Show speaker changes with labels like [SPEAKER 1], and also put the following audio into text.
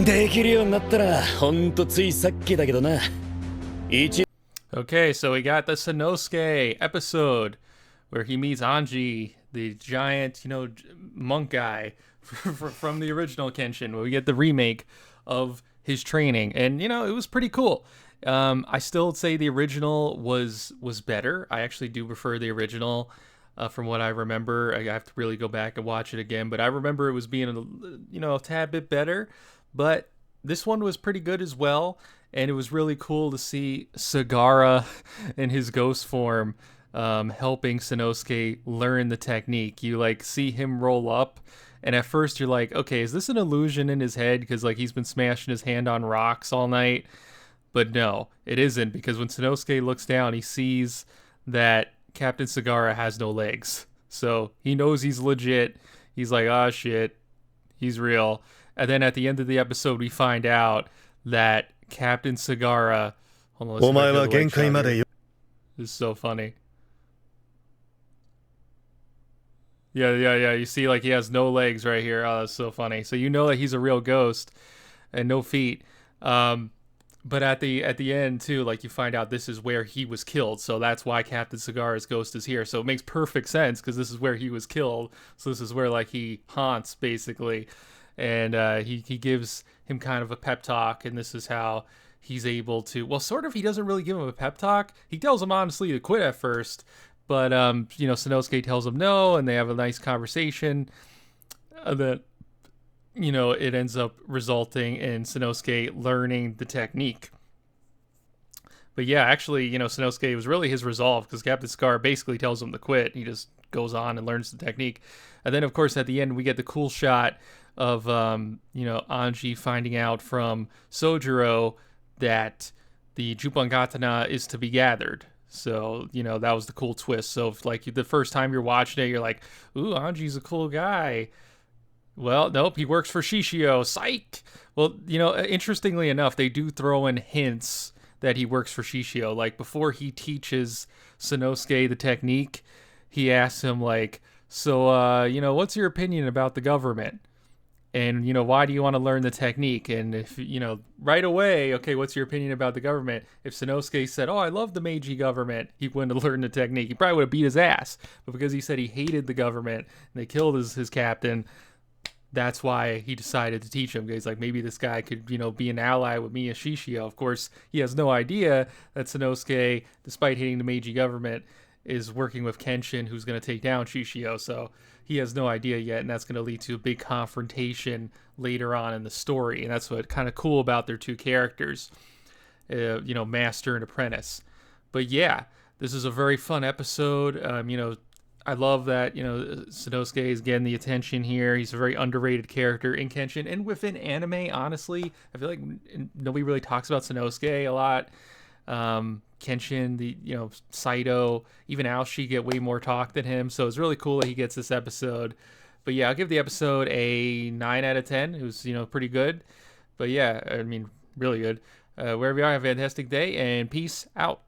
[SPEAKER 1] できるようになったらほんとついさっきだけどな。
[SPEAKER 2] Okay, so we got the Sanosuke episode where he meets Anji, the giant, monk guy from the original Kenshin. Where we get the remake of his training, and it was pretty cool. I still say the original was better. I actually do prefer the original. From what I remember, I have to really go back and watch it again. But I remember it was being a tad bit better. But this one was pretty good as well, and it was really cool to see Sagara in his ghost form helping Sanosuke learn the technique. You see him roll up, and at first you're like, okay, is this an illusion in his head? Because he's been smashing his hand on rocks all night. But no, it isn't, because when Sanosuke looks down, he sees that Captain Sagara has no legs. So he knows he's legit. He's like, oh shit, he's real. And then at the end of the episode, we find out that Captain Sagara... Hold on, this is so funny. Yeah. You see, he has no legs right here. Oh, that's so funny. So you know that he's a real ghost and no feet. But at the end too, you find out this is where he was killed. So that's why Captain Sagara's ghost is here. So it makes perfect sense, because this is where he was killed. So this is where he haunts, basically. And he gives him kind of a pep talk, and this is how he's able to... Well, sort of, he doesn't really give him a pep talk. He tells him honestly to quit at first. But, Sanosuke tells him no, and they have a nice conversation. That... it ends up resulting in Sanosuke learning the technique. But yeah, actually, Sanosuke was really his resolve, because Captain Scar basically tells him to quit. He just goes on and learns the technique. And then, of course, at the end, we get the cool shot of, Anji finding out from Sojiro that the Jupangatana is to be gathered. So, that was the cool twist. So, if, the first time you're watching it, you're like, ooh, Anji's a cool guy. Well, nope, he works for Shishio. Psych! Well, interestingly enough, they do throw in hints that he works for Shishio. Before he teaches Sanosuke the technique, he asks him, so, what's your opinion about the government? And, why do you want to learn the technique? And if, right away, okay, what's your opinion about the government? If Sanosuke said, oh, I love the Meiji government, he wouldn't have learned the technique. He probably would have beat his ass. But because he said he hated the government and they killed his captain... That's why he decided to teach him. He's like, maybe this guy could, be an ally with me as Shishio. Of course, he has no idea that Sanosuke, despite hating the Meiji government, is working with Kenshin, who's going to take down Shishio. So he has no idea yet, and that's going to lead to a big confrontation later on in the story. And that's what's kind of cool about their two characters, master and apprentice. But yeah, this is a very fun episode. I love that, Sanosuke is getting the attention here. He's a very underrated character in Kenshin. And within anime, honestly, I feel like nobody really talks about Sanosuke a lot. Kenshin, Saito, even Aoshi get way more talk than him. So it's really cool that he gets this episode. But yeah, I'll give the episode a 9 out of 10. It was, pretty good. But yeah, really good. Wherever you are, have a fantastic day, and peace out.